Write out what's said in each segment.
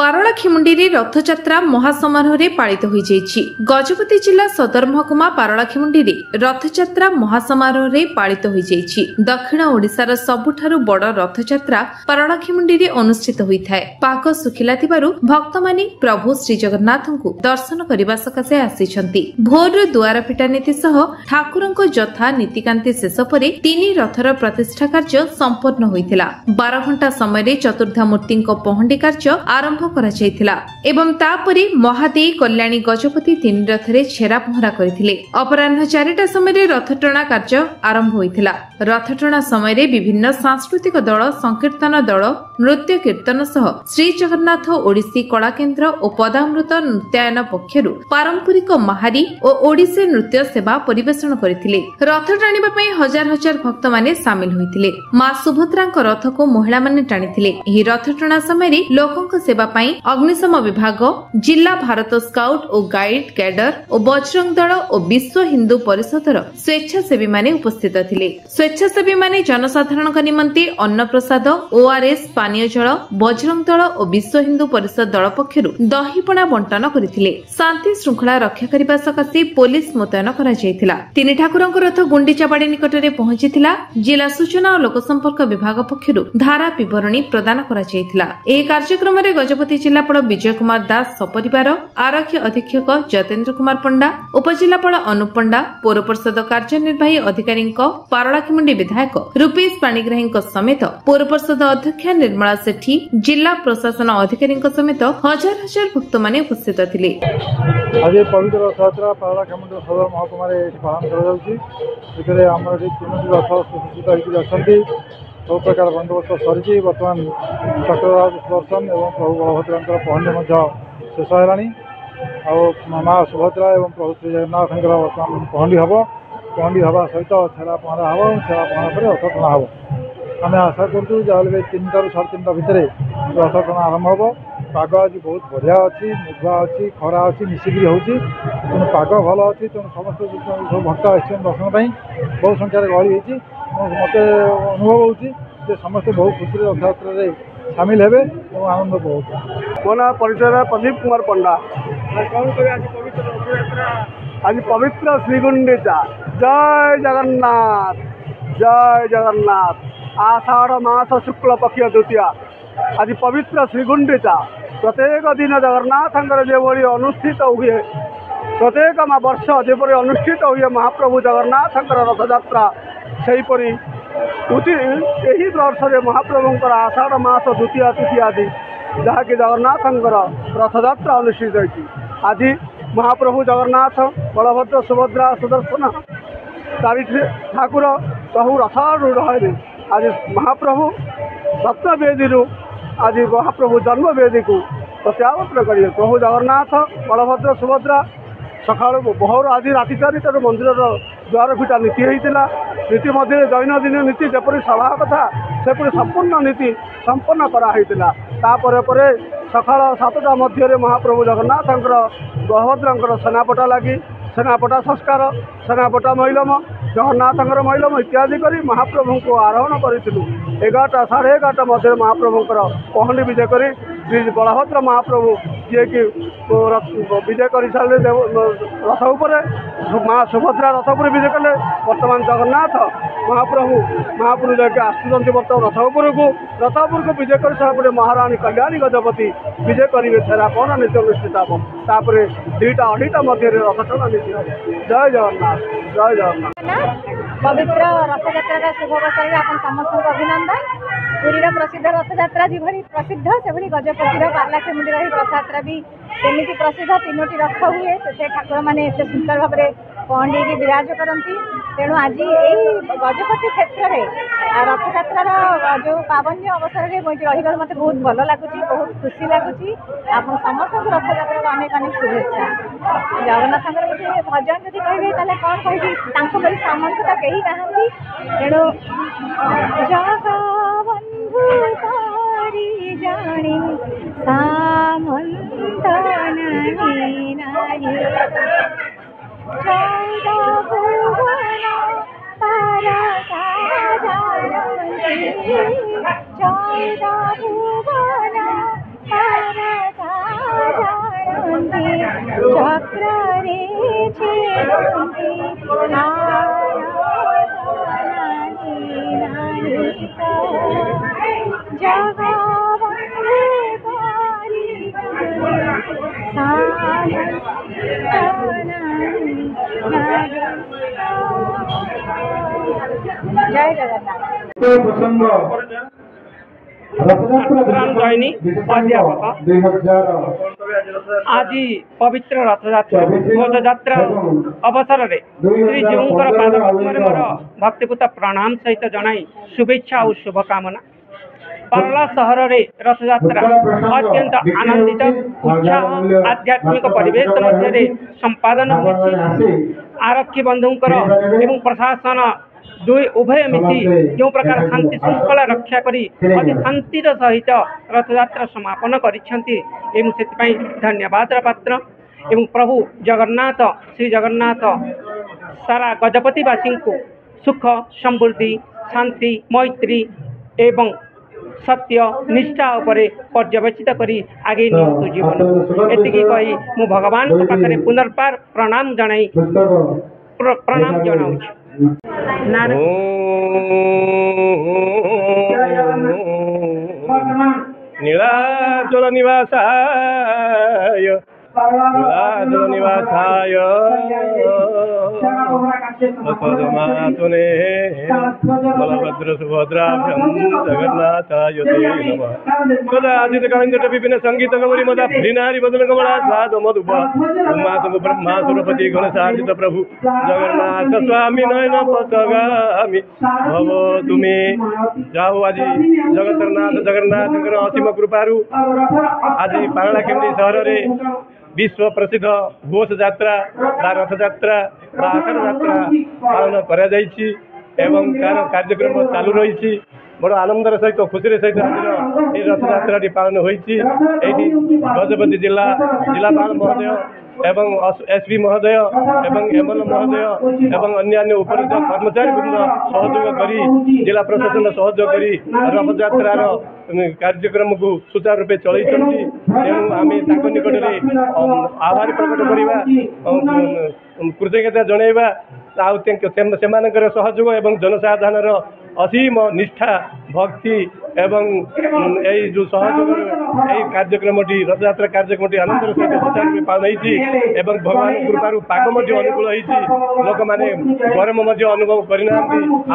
पारलाखेमुंडी रथयात्रा महासमारोह पालित हो जाइछि। गजपति जिला सदर महकुमा पारलाखेमुंडी रथयात्रा महासमारोह पालित हो जाइछि। दक्षिण ओडिशार सबुठारु बड़ रथयात्रा पारलाखेमुंडी अनुष्ठित होइथाय। पाग सुखिला थिबारु भक्तमानी प्रभु श्री जगन्नाथଙ୍କୁ दर्शन करबा सकाशे आसीछन्ति। भोर दुआर फिटा नीति सह ठाकुरଙ୍କ जथा नीतिकांति शेष परे तीन रथर प्रतिष्ठा कार्य संपन्न होइथिला। 12 घंटा समय चतुर्धा मूर्तिଙ୍କ पहंडी कार्य आरंभ करा जायतिला एवं तापरे महादेई कल्याणी गजपति तीन रथरे छेरा पहरा करथिले। अपराह्न 4टा समय रथटଣା कार्य आरंभ होइथिला। रथटଣା समय विभिन्न सांस्कृतिक दल, संकीर्तन दल, नृत्य कीर्तन सह श्री जगन्नाथ ओडिसी कला केन्द्र और पदामृत नृत्यायन पक्षरु पारंपरिक महारी और ओडिसी नृत्य सेवा परिवेषण करथिले। रथ टाणिबा पई हजार हजार भक्त माने शामिल होइथिले। मां सुभद्राଙ୍କ रथ को महिला माने टाणिथिले। एही रथटଣା समय लोकଙ୍କ सेवा पई अग्निशम विभाग, जिला भारत स्काउट और गाइड कैडर और बजरंग दल और विश्व हिंदू परिषदर स्वेच्छासेवी माने उपस्थित थिले। स्वेच्छासेवी माने जनसाधारणक निमंते अन्न प्रसाद, ओआरएस, पानीय जल, बजरंग दल और विश्व हिंदू परिषद दल पक्षरु दहीपणा बंटन करथिले। शांति श्रृंखला रक्षा करबा सकाशे पुलिस मुतयन करा जायतिला। तीन ठाकुरଙ୍କ रथ गुंडीचाबाड़ी निकटरे पहुंचीथिला। जिला सूचना और लोकसंपर्क विभाग पक्षरु धारा विवरणी प्रदान करा जायतिला। एही कार्यक्रम रे गजपति जिलापाल विजय कुमार दास सपरिवार, आरक्षी अधीक्षक जतेन्द्र कुमार पंडा, उपजिलापाल अनुप पंडा, पौर परिषद कार्यनिर्वाही अधिकारी, पारलाखेमुंडी विधायक रूपेश पाणिग्राही समेत पौर परिषद अध्यक्ष निर्मला सेठी, जिला प्रशासन अधिकारी समेत हजार हजार भक्त माने उपस्थित थिले। आज पवित्र रथयात्रा पारलाखेमुंडी सदर महकुमा पालन कर सब प्रकार बंदोबस्त सरी बर्तमान चक्रराज दर्शन और प्रभु बलभद्र पहंडी शेष है। माँ सुभद्रा और प्रभु श्री जगन्नाथ बर्तमान पहंडी हम। पहंडी हवा सहित छेरा पहरा हम। छेरा पहरा पर रथ टଣା हम। आम आशा करूँ जहाँ 3टा ରୁ 3:30 भितर रथ टଣା आरंभ हम। पाग आज बहुत बढ़िया अच्छी, मेघुआ अच्छी, खरा अच्छी, मिसिकी हो पाग भल अच्छी। तेणु समस्त सब भक्त आसन दर्शन बहुत संख्यार गहली होती। मत अनुभव हो समस्ते बहुत खुशी रथयात्रा सामिल हेबे और आनंद बहुत। मो ना परिचय प्रदीप कुमार पंडा। आज पवित्र श्रीगुंडीचा जय जगन्नाथ, जय जगन्नाथ। आषाढ़ मास शुक्ल पक्ष द्वितीया आज पवित्र श्रीगुंडीचा प्रत्येक दिन जगन्नाथ जो अनुष्ठित हुए, प्रत्येक वर्ष जेपरी अनुष्ठित हुए महाप्रभु जगन्नाथ रथयात्रा सेहीपरि यही वर्ष महाप्रभुंर आषाढ़ मास द्वितीय तिथि आदि जहाँकि जगन्नाथ रथयात्रा अनुष्ठित होती। आज महाप्रभु जगन्नाथ, बलभद्र, सुभद्रा सुदर्शन 4 ठाकुर बहु रथारूढ़ है। आज महाप्रभु रत्नवेदी आज महाप्रभु जन्मवेदी को प्रत्यावर्तन करेंगे। प्रभु जगन्नाथ, बलभद्र, सुभद्रा सकाल बहुर आज राति 4टार मंदिर द्वार फिटा नीति होता। नीति मध्य दैनंदिन नीति जपरी सभा कथा सेपरी संपूर्ण नीति संपन्न करापर सकाल 7टा मध्य महाप्रभु जगन्नाथ बलभद्र सेनापटा लगी सेनापटा संस्कार, सेनापटा मैलम, जगन्नाथ मैलम इत्यादि कर महाप्रभु को आरोहण करूँ। 11टा 11:30 मध्य महाप्रभु पहंडी विजय कर श्री बलभद्र महाप्रभु जी कि विजय कर सारे रथ उपर, माँ सुभद्रा रथ उपर विजय कले। बर्तमान जगन्नाथ महाप्रभु जाके आसुँच बर्तमान रथ उपर को विजय कर सारे महारानी कल्याणी गजपति विजय करेंगे। छेरा पहरा नीति अनुष्ठित हम। तापर 2टा 2:30 मध्य रथ टଣା नीति हम। जय जगन्नाथ, जय जगन्नाथ। पवित्र रथयात्रा शुभ अवसर में आप समस्त अभिनंदन। पुरीर प्रसिद्ध रथयात्रा जिभरी प्रसिद्ध से गजपतिर पारलाखेमुंडी रथयात्रा भी सेमती प्रसिद्ध। 3टी रथ हुए से ठाकुर मैंने एत सुंदर भाव में पहंडी विराज करती। तेणु आज यही गजपति क्षेत्र में रथयात्रार जो पावन्य अवसर में मुझे रही मत बहुत भल लगुच, बहुत खुशी लगुच। आप समस्त रथयात्रा अनेक अनेक शुभेच्छा। जगन्नाथ गोटे भजन जब कहे कौन कह सामंत तो कहीं ना। तेणु जगबंधु तारी जानी सामंत नहीं नाही। 14 भुवन परता जानती, 14 भुवन परता जय जगन्नाथ। आज पवित्र रथयात्रा घोषयात्रा अवसर में श्रीजीवर पादपद्म मोर भक्तिपूत प्रणाम सहित जनाई शुभेच्छा और शुभकामना। पारला सहर में रथयात्रा अत्यंत आनंदित उत्साह आध्यात्मिक परिवेश मध्य संपादन होती। आरक्षी बंधुंकर एवं प्रशासन दुई उभय मिसी जो प्रकार शांति श्रृंखला रक्षा करी अति शांतिर सहित रथयात्रा समापन करिसेंती एवं सेतिपई धन्यवाद पात्र एवं प्रभु जगन्नाथ श्री जगन्नाथ सारा गजपतिवासी को सुख समृद्धि शांति मैत्री एवं सत्य निष्ठा उपरे पर्यवेक्षित करी आगे नियंतु जीवन एतिकी कही मु भगवान को पाखरे पुनर्बार प्रणाम जनाई प्रणाम जनाउछि। नीलाचल निवासाय नीलाचल निवासाय पदमातुने बलभद्र सुभद्राभ्यं जगन्नाथाय ते नमः। कदाचित् कालिन्दट विपिन संगीत गौरी मदा भ्रीनारी बदन कमला स्वाद मधुप उमातु ब्रह्मा सुरपति गणसार्जित प्रभु जगन्नाथ स्वामी नयन पथगामी भव तुमे जाओ। आज जगतरनाथ जगन्नाथଙ୍କର असीम कृपारू आज पारलाखेमुंडी सहर रे विश्व प्रसिद्ध घोष यात्रा रथ यात्रा आषाढ़ यात्रा पालन करा जायछि एवं तार कार्यक्रम चालू रही बड़ आनंदर सहित खुशी सहित आज रथ यात्रा पालन होती। गजपति जिलापाल महोदय एवं एसपी महोदय एवं एमएल महोदय एवं अन्य उपरित कर्मचारी वृंद सहयोग करी जिला प्रशासन सहयोग करी रथ यात्रार कार्यक्रम को सुचारू रूपे चलती आम निकट में आभार प्रकट करवा कृतज्ञता जनइबा सेमानकर सहयोग एवं जनसाधारण असीम निष्ठा भक्ति एवं यही जो सहयोग कार्यक्रम रथयात्रा कार्यक्रम आनंदर सहित सुचारू रूपे पालन होती एवं भगवान कृपार पाग अनुकूल होती लोक मैंने गरम अनुभव करना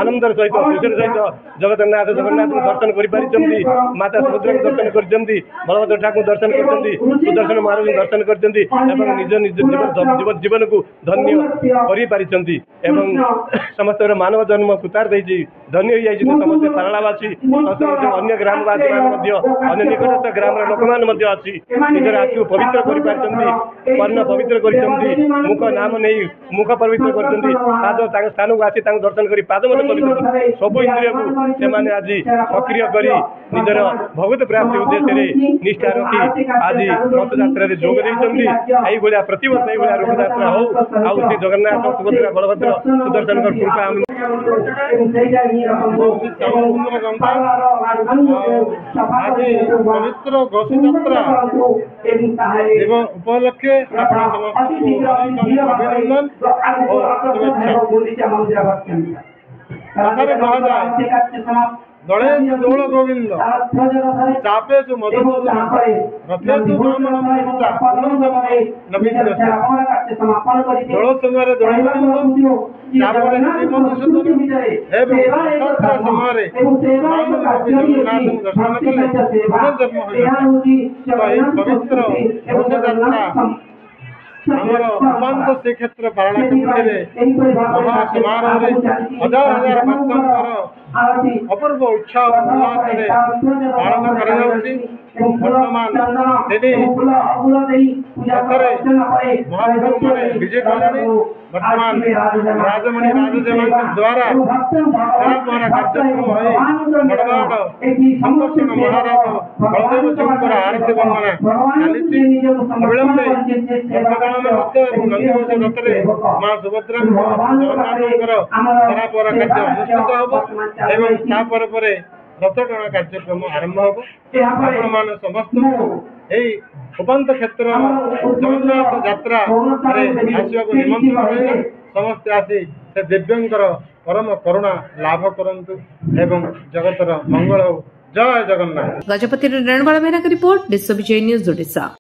आनंदर सहित खुशी सहित जगन्नाथ दर्शन कर माता सुभद्रा दर्शन कर बलभद्र ठाकुर दर्शन कर सुदर्शन महाराज दर्शन कर निज निज जीवन को धन्य कर समस्त मानव जन्म कृतार्थ धन्य हो जाए समस्त पारलावासी अन्य ग्रामवासी अन्य निकटस्थ ग्राम लोक मैंने निजर आखि पवित्र कर कर्ण पवित्र कर मुख नाम नहीं मुख पवित्र कर स्थान को आसी दर्शन कर पाद पवित्र सब इंद्रिय को से आज सक्रिय कर निजर भगवत प्राप्ति उद्देश्य निष्ठा रखी आज रथयात्रा जोग देती प्रतिवर्ष यही रथयात्रा हो श्री जगन्नाथ सुभद्रा बलभद्र सुदर्शन कृपा आज पवित्र घोष यात्रा उपलक्षे अभिनंदन और शुभेच्छा। दले दौड़ गोविंद चापे जो मधुसूदन रथे जो दौड़ समय दौड़ चापे श्री मधुसूदन एवं रथयात्रा समय जगन्नाथ दर्शन कले पुनर्जन्म हो पवित्र घोष यात्रा आमर उपांत श्रीक्षेत्र पारलाखेमुंडी महासमारोह हजार हजार भक्तर अपूर्व उत्साह उल्लास पालन वर्तमान महाप्रभु मैंने विजय कले वर्तमान राजमणि राजदेव द्वारा कार्यक्रम बड़वाड़ संकर्षण महाराज बलदेव चौकर आरती वंदना चली अविलंबे रथरे माँ सुभद्रा जगन्नाथ कार्य अनुष्ठित हम एवं रथ टणा कार्यक्रम आरंभ हम आपण समस्त यही उपांत क्षेत्र जगन्नाथ यात्रा आसवाक निमंत्रण समस्ते आसी से दिव्यंकर परम करुणा लाभ करंतु एवं जगतर मंगल हो। जय जगन्नाथ। गजपति रणबाला मेहरा की रिपोर्ट, विजय न्यूज ओडिशा।